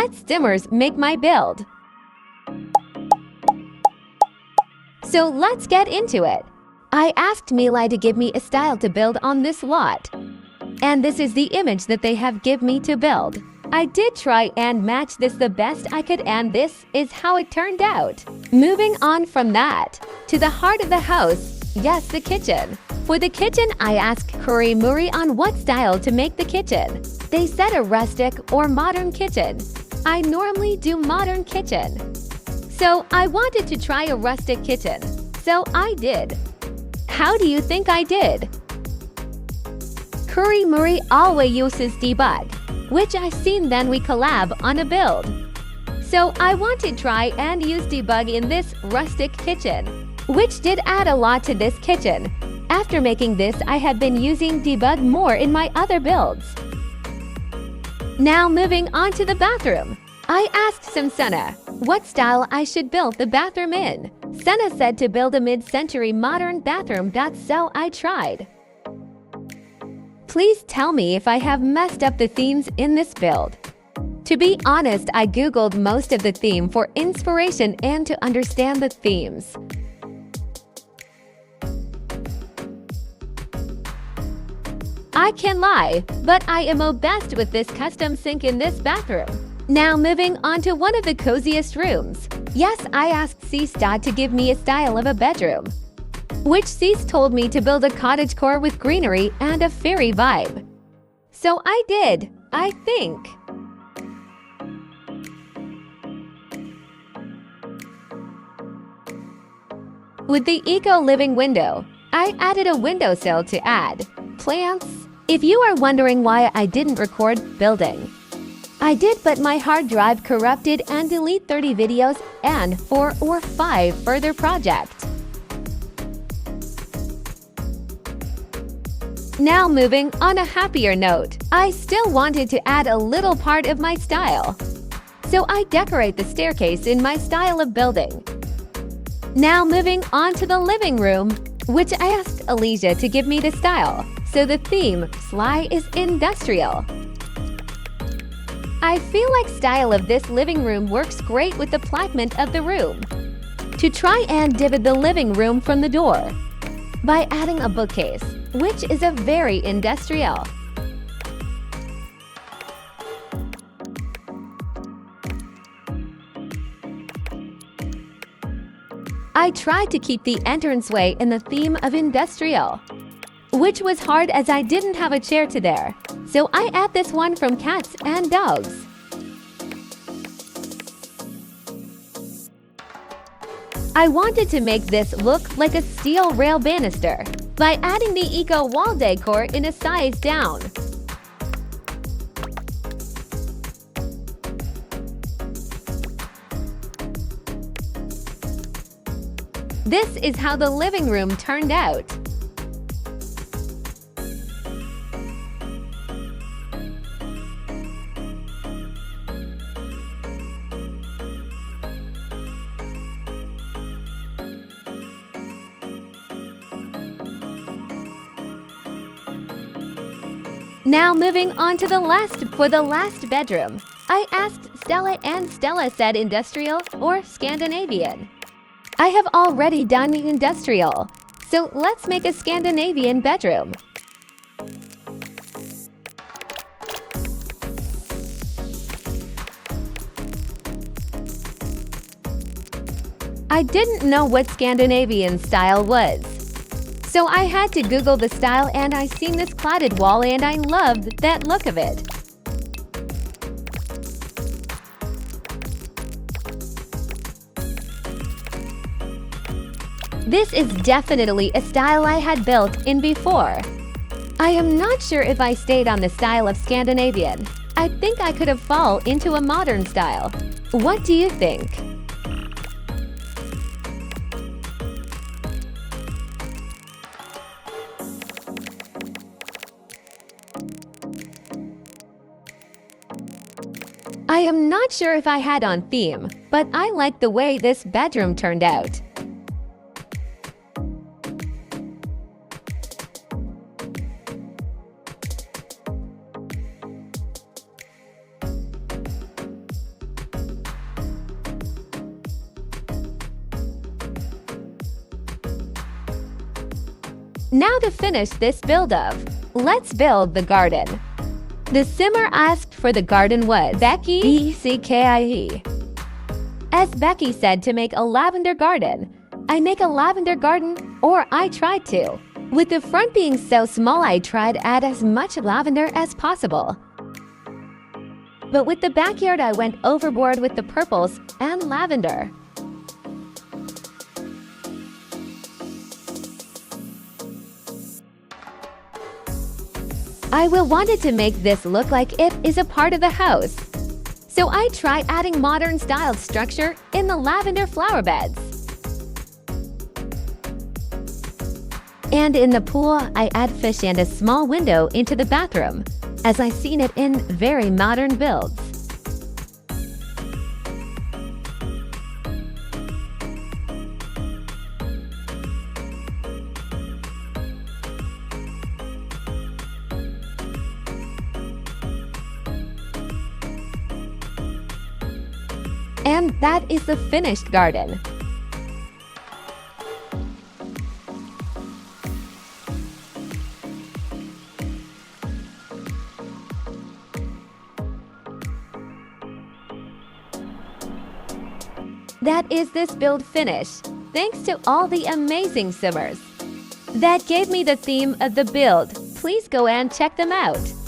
let stimmers make my build. So let's get into it. I asked Meli to give me a style to build on this lot. And this is the image that they have given me to build. I did try and match this the best I could, and this is how it turned out. Moving on from that, to the heart of the house, yes, the kitchen. For the kitchen, I asked Curry Muri on what style to make the kitchen. They said a rustic or modern kitchen. I normally do modern kitchen. So I wanted to try a rustic kitchen. So I did. How do you think I did? Curry Muri always uses debug, which I've seen then we collab on a build. So I want to try and use debug in this rustic kitchen, which did add a lot to this kitchen. After making this, I have been using debug more in my other builds. Now moving on to the bathroom. I asked Samsuna what style I should build the bathroom in. Senna said to build a mid-century modern bathroom, so I tried. Please tell me if I have messed up the themes in this build. To be honest, I googled most of the theme for inspiration and to understand the themes. I can lie, but I am obsessed with this custom sink in this bathroom. Now moving on to one of the coziest rooms. Yes, I asked Cease to give me a style of a bedroom, which Cease told me to build a cottagecore with greenery and a fairy vibe. So I did, I think. With the eco-living window, I added a windowsill to add plants. If you are wondering why I didn't record building, I did, but my hard drive corrupted and delete 30 videos and 4 or 5 further projects. Now moving on a happier note, I still wanted to add a little part of my style. So I decorate the staircase in my style of building. Now moving on to the living room, which I asked Alicia to give me the style. So the theme, Sly, is industrial. I feel like style of this living room works great with the placement of the room. To try and divide the living room from the door by adding a bookcase, which is a very industrial. I tried to keep the entranceway in the theme of industrial, which was hard as I didn't have a chair to there. So I add this one from cats and dogs. I wanted to make this look like a steel rail banister by adding the eco wall decor in a size down. This is how the living room turned out. Now moving on to the last bedroom. I asked Stella and Stella said industrial or Scandinavian. I have already done the industrial, so let's make a Scandinavian bedroom. I didn't know what Scandinavian style was, so I had to Google the style and I seen this cladded wall and I loved that look of it. This is definitely a style I had built in before. I am not sure if I stayed on the style of Scandinavian. I think I could have fall into a modern style. What do you think? I am not sure if I had on theme, but I like the way this bedroom turned out. Now to finish this build of, let's build the garden. The simmer asked for the garden was Becky, B-C-K-I-E. As Becky said to make a lavender garden, I make a lavender garden, or I tried to. With the front being so small, I tried to add as much lavender as possible. But with the backyard, I went overboard with the purples and lavender. I will wanted to make this look like it is a part of the house. So I tried adding modern styled structure in the lavender flower beds. And in the pool, I add fish and a small window into the bathroom, as I seen it in very modern builds. And that is the finished garden. That is this build finished, thanks to all the amazing simmers. That gave me the theme of the build. Please go and check them out.